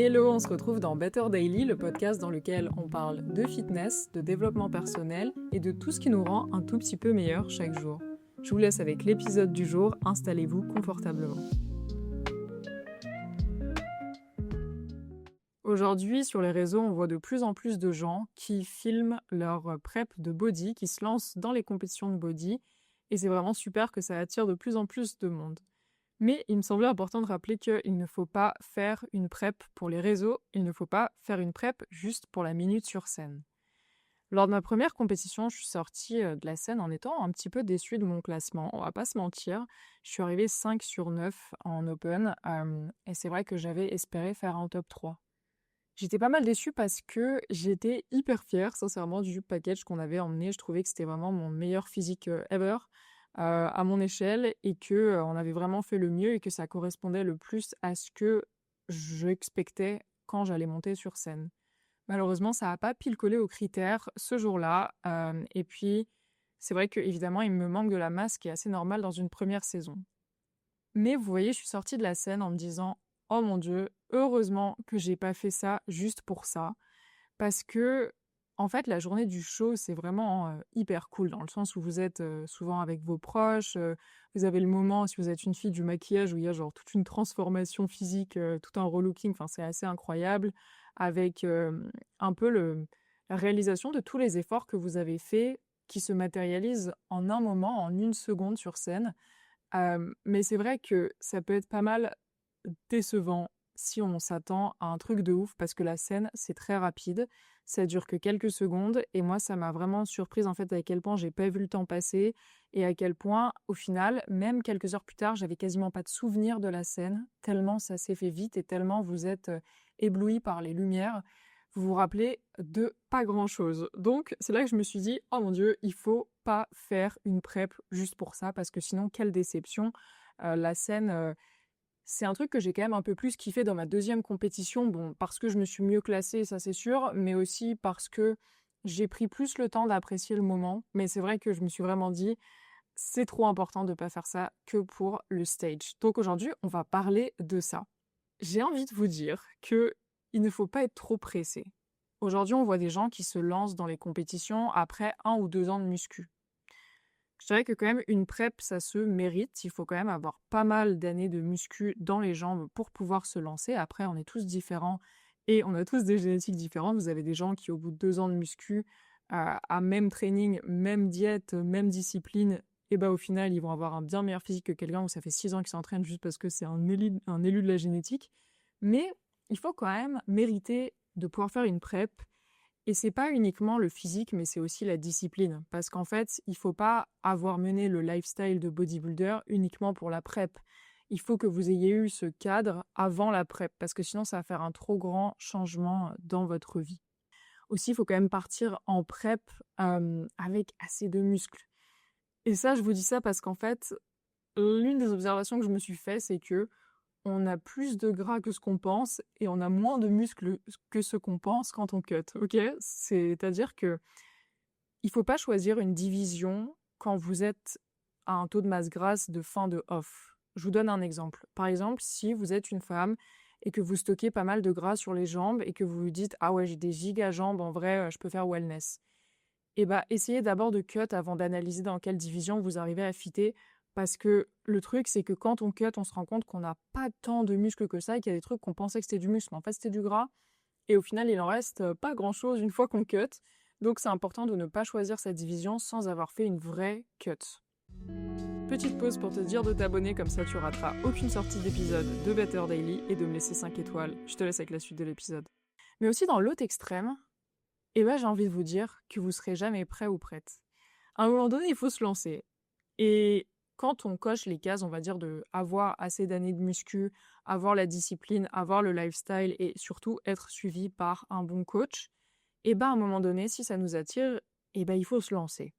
Hello, on se retrouve dans Better Daily, le podcast dans lequel on parle de fitness, de développement personnel et de tout ce qui nous rend un tout petit peu meilleur chaque jour. Je vous laisse avec l'épisode du jour, installez-vous confortablement. Aujourd'hui, sur les réseaux, on voit de plus en plus de gens qui filment leur prep de body, qui se lancent dans les compétitions de body, et c'est vraiment super que ça attire de plus en plus de monde. Mais il me semblait important de rappeler qu'il ne faut pas faire une prep pour les réseaux, il ne faut pas faire une prep juste pour la minute sur scène. Lors de ma première compétition, je suis sortie de la scène en étant un petit peu déçue de mon classement, on va pas se mentir. Je suis arrivée 5 sur 9 en open, et c'est vrai que j'avais espéré faire un top 3. J'étais pas mal déçue parce que j'étais hyper fière, sincèrement, du package qu'on avait emmené. Je trouvais que c'était vraiment mon meilleur physique ever à mon échelle et que on avait vraiment fait le mieux et que ça correspondait le plus à ce que j'expectais quand j'allais monter sur scène. Malheureusement, ça n'a pas pile collé aux critères ce jour-là. Et puis, c'est vrai qu'évidemment, il me manque de la masse qui est assez normale dans une première saison. Mais vous voyez, je suis sortie de la scène en me disant «Oh mon Dieu, heureusement que j'ai pas fait ça juste pour ça». Parce que, en fait, la journée du show, c'est vraiment hyper cool dans le sens où vous êtes souvent avec vos proches, vous avez le moment, si vous êtes une fille, du maquillage où il y a genre toute une transformation physique, tout un relooking, enfin c'est assez incroyable, avec un peu la réalisation de tous les efforts que vous avez faits qui se matérialisent en un moment, en une seconde sur scène. Mais c'est vrai que ça peut être pas mal décevant si on s'attend à un truc de ouf parce que la scène, c'est très rapide. Ça dure que quelques secondes et moi, ça m'a vraiment surprise en fait à quel point j'ai pas vu le temps passer et à quel point, au final, même quelques heures plus tard, j'avais quasiment pas de souvenir de la scène, tellement ça s'est fait vite et tellement vous êtes ébloui par les lumières. Vous vous rappelez de pas grand-chose. Donc, c'est là que je me suis dit, oh mon Dieu, il faut pas faire une prep juste pour ça parce que sinon, quelle déception. La scène, c'est un truc que j'ai quand même un peu plus kiffé dans ma deuxième compétition, bon, parce que je me suis mieux classée, ça c'est sûr, mais aussi parce que j'ai pris plus le temps d'apprécier le moment. Mais c'est vrai que je me suis vraiment dit, c'est trop important de pas faire ça que pour le stage. Donc aujourd'hui, on va parler de ça. J'ai envie de vous dire que il ne faut pas être trop pressé. Aujourd'hui, on voit des gens qui se lancent dans les compétitions après 1 ou 2 ans de muscu. Je dirais que quand même une prep, ça se mérite. Il faut quand même avoir pas mal d'années de muscu dans les jambes pour pouvoir se lancer. Après, on est tous différents et on a tous des génétiques différentes. Vous avez des gens qui, au bout de 2 ans de muscu, à même training, même diète, même discipline, et bah au final, ils vont avoir un bien meilleur physique que quelqu'un où ça fait 6 ans qu'il s'entraîne juste parce que c'est un élu de la génétique. Mais il faut quand même mériter de pouvoir faire une prep et c'est pas uniquement le physique, mais c'est aussi la discipline. Parce qu'en fait, il faut pas avoir mené le lifestyle de bodybuilder uniquement pour la prep. Il faut que vous ayez eu ce cadre avant la prep, parce que sinon ça va faire un trop grand changement dans votre vie. Aussi, il faut quand même partir en prep avec assez de muscles. Et ça, je vous dis ça parce qu'en fait, l'une des observations que je me suis fait, c'est que on a plus de gras que ce qu'on pense et on a moins de muscles que ce qu'on pense quand on cut, ok? C'est-à-dire que il faut pas choisir une division quand vous êtes à un taux de masse grasse de fin de off. Je vous donne un exemple. Par exemple, si vous êtes une femme et que vous stockez pas mal de gras sur les jambes et que vous vous dites «Ah ouais, j'ai des giga jambes, en vrai, je peux faire wellness». Et bah, essayez d'abord de cut avant d'analyser dans quelle division vous arrivez à fitter. Parce que le truc, c'est que quand on cut, on se rend compte qu'on n'a pas tant de muscles que ça et qu'il y a des trucs qu'on pensait que c'était du muscle, mais en fait c'était du gras. Et au final, il en reste pas grand-chose une fois qu'on cut. Donc c'est important de ne pas choisir cette division sans avoir fait une vraie cut. Petite pause pour te dire de t'abonner, comme ça tu rateras aucune sortie d'épisode de Better Daily et de me laisser 5 étoiles. Je te laisse avec la suite de l'épisode. Mais aussi dans l'autre extrême, eh ben, j'ai envie de vous dire que vous serez jamais prêt ou prête. À un moment donné, il faut se lancer. Et quand on coche les cases, on va dire, de avoir assez d'années de muscu, avoir la discipline, avoir le lifestyle et surtout être suivi par un bon coach, et ben à un moment donné, si ça nous attire, et ben il faut se lancer.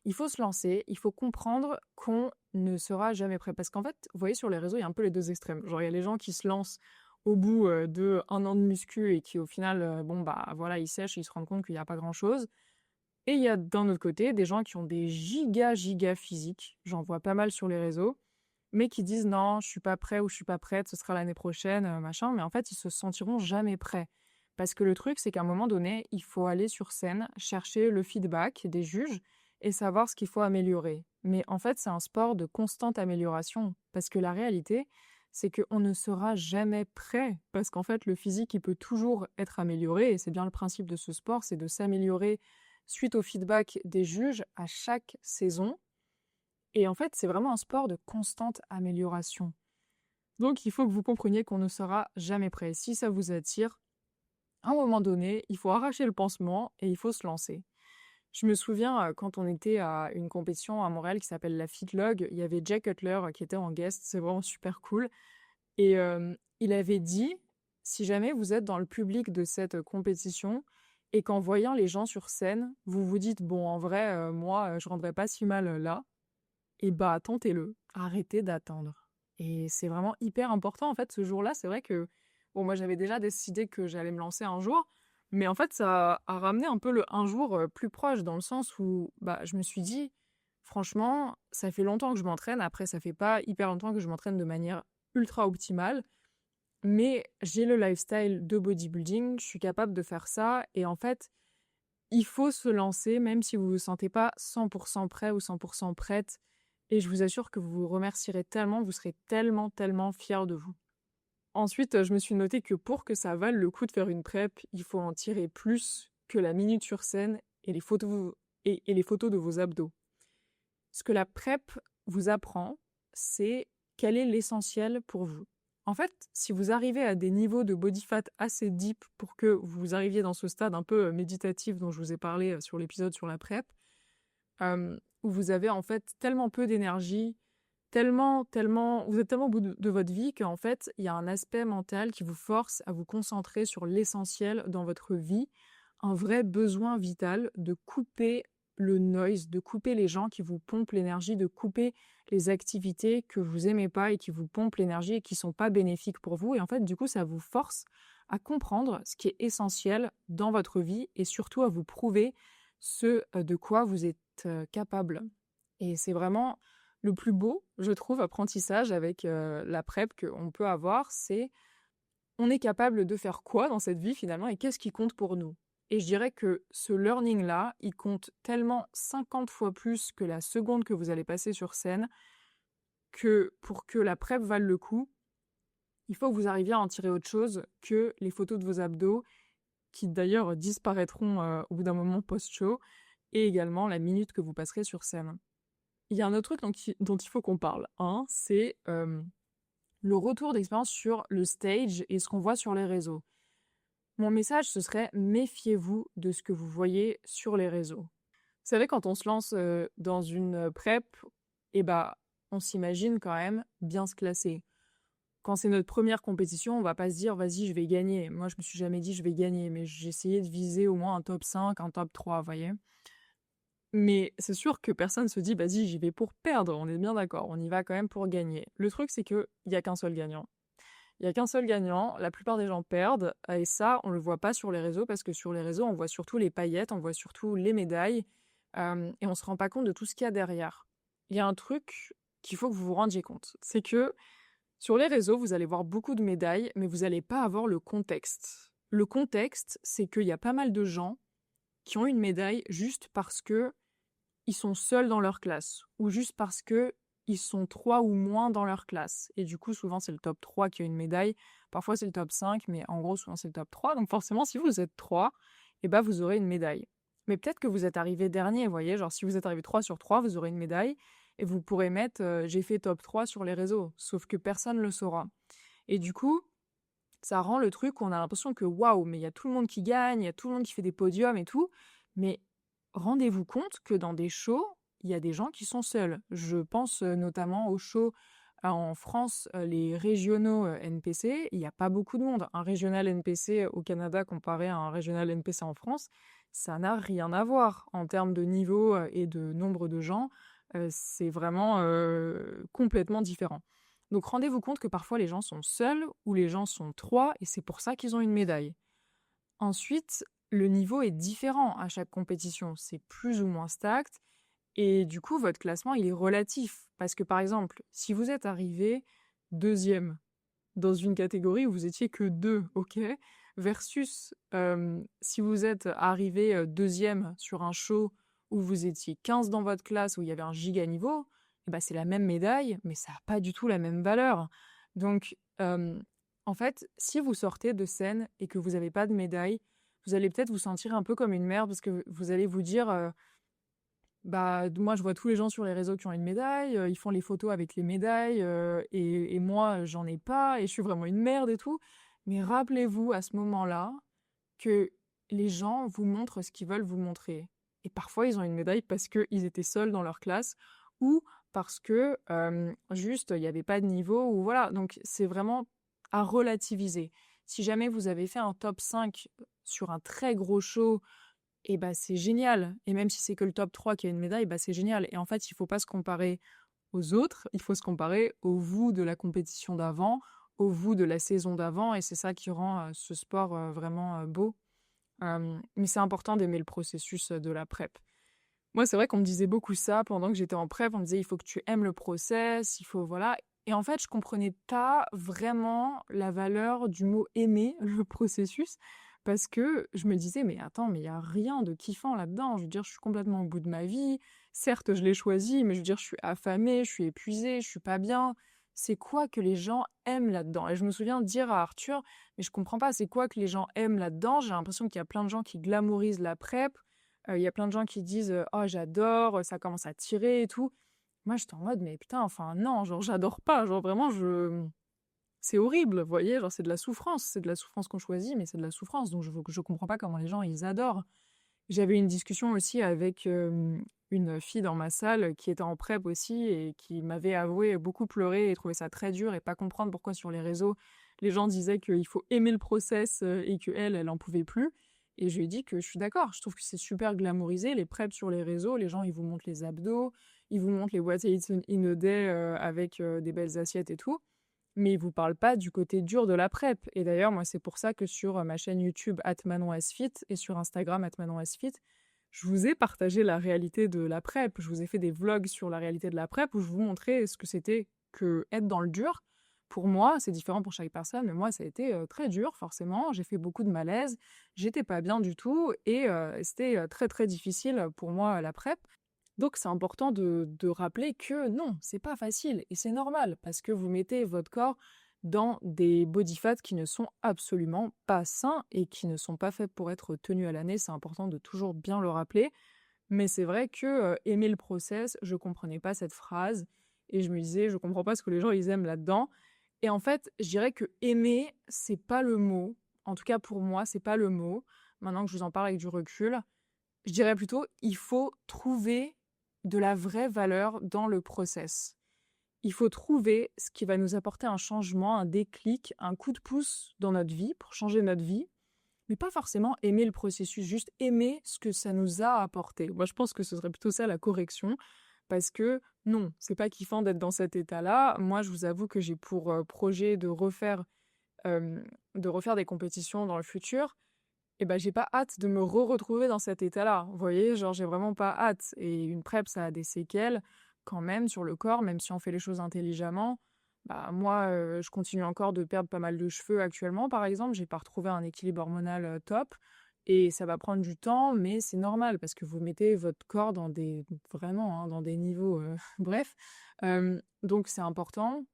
Il faut se lancer, il faut comprendre qu'on ne sera jamais prêt. Parce qu'en fait, vous voyez sur les réseaux, il y a un peu les deux extrêmes. Genre, il y a les gens qui se lancent au bout de 1 an de muscu et qui au final, bon bah voilà, ils sèchent, ils se rendent compte qu'il n'y a pas grand-chose. Et il y a d'un autre côté des gens qui ont des giga physiques, j'en vois pas mal sur les réseaux, mais qui disent: «Non, je suis pas prêt ou je suis pas prête, ce sera l'année prochaine, machin», mais en fait, ils se sentiront jamais prêts. Parce que le truc, c'est qu'à un moment donné, il faut aller sur scène, chercher le feedback des juges et savoir ce qu'il faut améliorer. Mais en fait, c'est un sport de constante amélioration parce que la réalité, c'est qu'on ne sera jamais prêt parce qu'en fait, le physique, il peut toujours être amélioré et c'est bien le principe de ce sport, c'est de s'améliorer suite au feedback des juges à chaque saison et en fait, c'est vraiment un sport de constante amélioration. Donc il faut que vous compreniez qu'on ne sera jamais prêt. Si ça vous attire, à un moment donné, il faut arracher le pansement et il faut se lancer. Je me souviens, quand on était à une compétition à Montréal qui s'appelle la FitLog, il y avait Jay Cutler, qui était en guest, c'est vraiment super cool et il avait dit: «Si jamais vous êtes dans le public de cette, compétition et qu'en voyant les gens sur scène, vous vous dites: "Bon en vrai, moi, je rendrais pas si mal, là"». Et bah, tentez-le, arrêtez d'attendre et c'est vraiment hyper important, en fait, ce jour-là. C'est vrai que, bon, moi, j'avais déjà décidé que j'allais me lancer un jour, mais en fait, ça a ramené un peu le un jour, plus proche dans le sens où, bah, je me suis dit: «Franchement, ça fait longtemps que je m'entraîne». Après, ça fait pas hyper longtemps que je m'entraîne de manière ultra optimale, mais j'ai le lifestyle de bodybuilding, je suis capable de faire ça et en fait, il faut se lancer même si vous vous sentez pas 100 prêt ou 100 prête et je vous assure que vous vous remercierez tellement, vous serez tellement, tellement fiers de vous. Ensuite, je me suis noté que pour que ça vaille le coup de faire une prep, il faut en tirer plus que la minute sur scène et les photos de vos abdos. Ce que la prep vous apprend, c'est quel est l'essentiel pour vous. En fait, si vous arrivez à des niveaux de body fat assez deep pour que vous arriviez dans ce stade un peu méditatif dont je vous ai parlé sur l'épisode sur la prep, où vous avez en fait tellement peu d'énergie, vous êtes tellement au bout de votre vie qu'en fait, il y a un aspect mental qui vous force à vous concentrer sur l'essentiel dans votre vie, un vrai besoin vital de couper le noise, de couper les gens qui vous pompent l'énergie, de couper les activités que vous aimez pas et qui vous pompent l'énergie et qui sont pas bénéfiques pour vous et en fait, du coup, ça vous force à comprendre ce qui est essentiel dans votre vie et surtout à vous prouver ce, de quoi vous êtes, capable et c'est vraiment le plus beau, je trouve, apprentissage avec, la prep qu'on peut avoir, c'est on est capable de faire quoi dans cette vie finalement et qu'est-ce qui compte pour nous? Et je dirais que ce learning-là, il compte tellement 50 fois plus que la seconde que vous allez passer sur scène, que pour que la prep vaille le coup, il faut que vous arriviez à en tirer autre chose que les photos de vos abdos, qui d'ailleurs disparaîtront, au bout d'un moment post-show et également la minute que vous passerez sur scène. Il y a un autre truc dont il faut qu'on parle, hein, c'est, le retour d'expérience sur le stage et ce qu'on voit sur les réseaux. Mon message, ce serait: méfiez-vous de ce que vous voyez sur les réseaux. Vous savez, quand on se lance, dans une, prep et bah, on s'imagine quand même bien se classer. Quand c'est notre première compétition, on va pas se dire: «Vas-y, je vais gagner». Moi, je me suis jamais dit: «Je vais gagner», mais j'ai essayé de viser au moins un top 5, un top 3, vous voyez? Mais c'est sûr que personne se dit: «Vas-y, j'y vais pour perdre», on est bien d'accord, on y va quand même pour gagner. Le truc, c'est qu'il y a qu'un seul gagnant. Il y a qu'un seul gagnant, la plupart des gens perdent et ça, on le voit pas sur les réseaux parce que sur les réseaux, on voit surtout les paillettes, on voit surtout les médailles, et on se rend pas compte de tout ce qu'il y a derrière. Il y a un truc qu'il faut que vous vous rendiez compte, c'est que sur les réseaux, vous allez voir beaucoup de médailles, mais vous allez pas avoir le contexte. Le contexte, c'est qu'il y a pas mal de gens qui ont une médaille juste parce que ils sont seuls dans leur classe ou juste parce que ils sont 3 ou moins dans leur classe et du coup, souvent, c'est le top 3 qui a une médaille. Parfois, c'est le top 5, mais en gros, souvent, c'est le top 3. Donc forcément, si vous êtes 3, et ben vous aurez une médaille. Mais peut-être que vous êtes arrivé dernier, vous voyez? Genre, si vous êtes arrivé 3 sur 3, vous aurez une médaille et vous pourrez mettre, «J'ai fait top 3» sur les réseaux, sauf que personne le saura et du coup, ça rend le truc où on a l'impression que waouh, mais il y a tout le monde qui gagne, il y a tout le monde qui fait des podiums et tout. Mais rendez-vous compte que dans des shows, il y a des gens qui sont seuls. Je pense notamment aux shows en France, les régionaux NPC, il n'y a pas beaucoup de monde. Un régional NPC au Canada comparé à un régional NPC en France, ça n'a rien à voir en termes de niveau et de nombre de gens. C'est vraiment complètement différent. Donc rendez-vous compte que parfois les gens sont seuls ou les gens sont 3 et c'est pour ça qu'ils ont une médaille. Ensuite, le niveau est différent à chaque compétition, c'est plus ou moins stacked Et du coup, votre classement, il est relatif. Parce que, par exemple, si vous êtes arrivé deuxième dans une catégorie où vous étiez que 2, OK, versus, si vous êtes arrivé, 2e sur un show où vous étiez 15 dans votre classe, où il y avait un giga niveau, et bah, c'est la même médaille, mais ça a pas du tout la même valeur. Donc, en fait, si vous sortez de scène et que vous avez pas de médaille, vous allez peut-être vous sentir un peu comme une merde parce que vous allez vous dire, bah, moi, je vois tous les gens sur les réseaux qui ont une médaille, ils font les photos avec les médailles, et moi, j'en ai pas et je suis vraiment une merde et tout. Mais rappelez-vous à ce moment-là que les gens vous montrent ce qu'ils veulent vous montrer. Et parfois, ils ont une médaille parce qu'ils étaient seuls dans leur classe ou parce que, juste, il y avait pas de niveau ou voilà. Donc c'est vraiment à relativiser. Si jamais vous avez fait un top 5 sur un très gros show et bah, c'est génial et même si c'est que le top 3 qui a une médaille, bah, c'est génial et en fait, il faut pas se comparer aux autres, il faut se comparer au vous de la compétition d'avant, au vous de la saison d'avant et c'est ça qui rend, ce sport, vraiment, beau. Mais c'est important d'aimer le processus, de la prep. Moi, c'est vrai qu'on me disait beaucoup ça pendant que j'étais en prep, on me disait: «Il faut que tu aimes le process, il faut» voilà et en fait, je comprenais pas vraiment la valeur du mot «aimer» le processus parce que je me disais: «Mais attends, mais il y a rien de kiffant là-dedans». Je veux dire, je suis complètement au bout de ma vie. Certes, je l'ai choisi, mais je veux dire, je suis affamée, je suis épuisée, je suis pas bien. C'est quoi que les gens aiment là-dedans? Et je me souviens dire à Arthur: «Mais je comprends pas, c'est quoi que les gens aiment là-dedans?» J'ai l'impression qu'il y a plein de gens qui glamourisent la prep. Il y a plein de gens qui disent, «Oh j'adore, ça commence à tirer et tout». Moi j'étais en mode: «Mais putain, enfin non, genre j'adore pas, genre vraiment c'est horrible, vous voyez? Genre c'est de la souffrance qu'on choisit, mais c'est de la souffrance, donc je comprends pas comment les gens ils adorent». J'avais une discussion aussi avec, une fille dans ma salle qui était en prep aussi et qui m'avait avoué beaucoup pleurer et trouver ça très dur et pas comprendre pourquoi sur les réseaux, les gens disaient qu'il faut aimer le process, et qu'elle, elle en pouvait plus et je lui ai dit que je suis d'accord, je trouve que c'est super glamourisé les preps sur les réseaux, les gens ils vous montrent les abdos, ils vous montrent les what I eat in a day, avec, des belles assiettes et tout, mais ils vous parlent pas du côté dur de la prep et d'ailleurs, moi, c'est pour ça que sur, ma chaîne YouTube @ManonHasFit et sur Instagram @ManonHasFit, je vous ai partagé la réalité de la prep. Je vous ai fait des vlogs sur la réalité de la prep où je vous montrais ce que c'était que être dans le dur. Pour moi, c'est différent pour chaque personne, mais moi, ça a été, très dur forcément. J'ai fait beaucoup de malaise, j'étais pas bien du tout et c'était, très, très difficile, pour moi, la prep. Donc c'est important de rappeler que non, c'est pas facile et c'est normal parce que vous mettez votre corps dans des body fat qui ne sont absolument pas sains et qui ne sont pas faits pour être tenus à l'année. C'est important de toujours bien le rappeler. Mais c'est vrai que aimer le process, je comprenais pas cette phrase et je me disais, je comprends pas ce que les gens ils aiment là-dedans. Et en fait, je dirais que aimer, c'est pas le mot. En tout cas pour moi, c'est pas le mot. Maintenant que je vous en parle avec du recul, je dirais plutôt, il faut trouver de la vraie valeur dans le process. Il faut trouver ce qui va nous apporter un changement, un déclic, un coup de pouce dans notre vie pour changer notre vie, mais pas forcément aimer le processus, juste aimer ce que ça nous a apporté. Moi, je pense que ce serait plutôt ça la correction, parce que non, c'est pas kiffant d'être dans cet état-là. Moi, je vous avoue que j'ai pour projet de refaire des compétitions dans le futur. Et ben j'ai pas hâte de me retrouver dans cet état-là. Vous voyez? Genre, j'ai vraiment pas hâte et une PrEP, ça a des séquelles quand même sur le corps, même si on fait les choses intelligemment. Bah, moi, je continue encore de perdre pas mal de cheveux actuellement, par exemple. J'ai pas retrouvé un équilibre hormonal, top et ça va prendre du temps, mais c'est normal parce que vous mettez votre corps dans des vraiment, hein, dans des niveaux, bref. Donc c'est important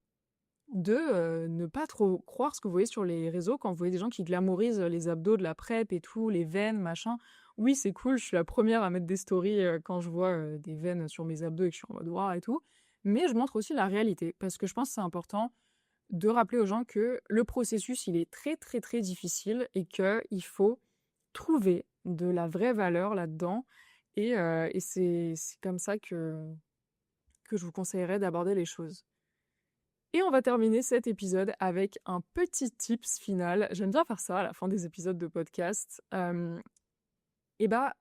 de, ne pas trop croire ce que vous voyez sur les réseaux quand vous voyez des gens qui glamourisent, les abdos de la prep et tout, les veines, machin. Oui, c'est cool, je suis la première à mettre des stories, quand je vois, des veines sur mes abdos et que je suis en mode: «Waouh» et tout. Mais je montre aussi la réalité parce que je pense que c'est important de rappeler aux gens que le processus, il est très, très, très difficile et qu'il faut trouver de la vraie valeur là-dedans et c'est comme ça que je vous conseillerais d'aborder les choses. Et on va terminer cet épisode avec un petit tips final. J'aime bien faire ça à la fin des épisodes de podcast. Et bah,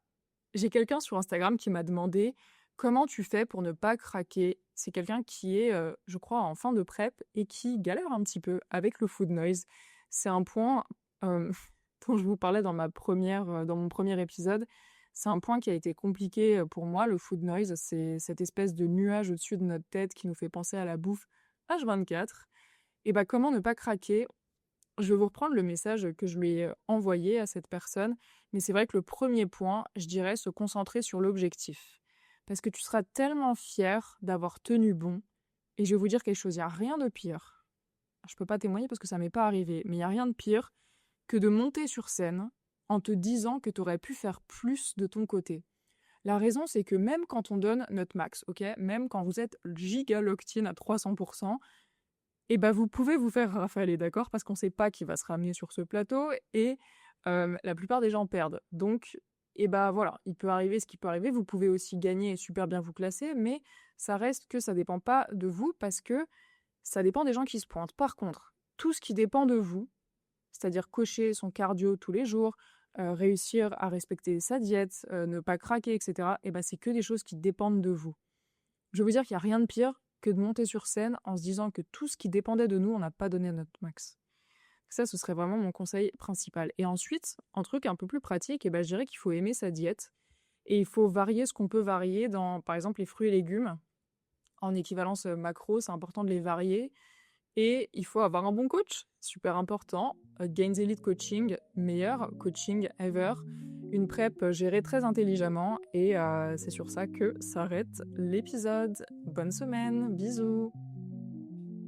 j'ai quelqu'un sur Instagram qui m'a demandé comment tu fais pour ne pas craquer. C'est quelqu'un qui est, je crois, en fin de prep et qui galère un petit peu avec le food noise. C'est un point dont je vous parlais dans mon premier épisode. C'est un point qui a été compliqué, pour moi, le food noise. C'est cette espèce de nuage au-dessus de notre tête qui nous fait penser à la bouffe H24. Et bah, comment ne pas craquer? Je vais vous reprendre le message que je lui ai envoyé à cette personne, mais c'est vrai que le premier point, je dirais se concentrer sur l'objectif. Parce que tu seras tellement fier d'avoir tenu bon. Et je vais vous dire quelque chose, il y a rien de pire. Je peux pas témoigner parce que ça m'est pas arrivé, mais il y a rien de pire que de monter sur scène en te disant que tu aurais pu faire plus de ton côté. La raison, c'est que même quand on donne notre max, ok, même quand vous êtes giga locked in à 300%, et bah vous pouvez vous faire rafaler, d'accord? Parce qu'on sait pas qui va se ramener sur ce plateau et la plupart des gens perdent. Donc, et bah voilà, il peut arriver ce qui peut arriver. Vous pouvez aussi gagner et super bien vous classer, mais ça reste que ça dépend pas de vous parce que ça dépend des gens qui se pointent. Par contre, tout ce qui dépend de vous, c'est-à-dire cocher son cardio tous les jours, réussir à respecter sa diète, ne pas craquer, etc., et bah c'est que des choses qui dépendent de vous. Je veux vous dire qu'il y a rien de pire que de monter sur scène en se disant que tout ce qui dépendait de nous, on n'a pas donné notre max. Ça, ce serait vraiment mon conseil principal. Et ensuite, un truc un peu plus pratique, et ben, je dirais qu'il faut aimer sa diète. Et il faut varier ce qu'on peut varier dans, par exemple, les fruits et légumes. En équivalence macro, c'est important de les varier. Et il faut avoir un bon coach, super important. Gains Elite Coaching, meilleur coaching ever. Une prep gérée très intelligemment. Et c'est sur ça que s'arrête l'épisode. Bonne semaine, bisous.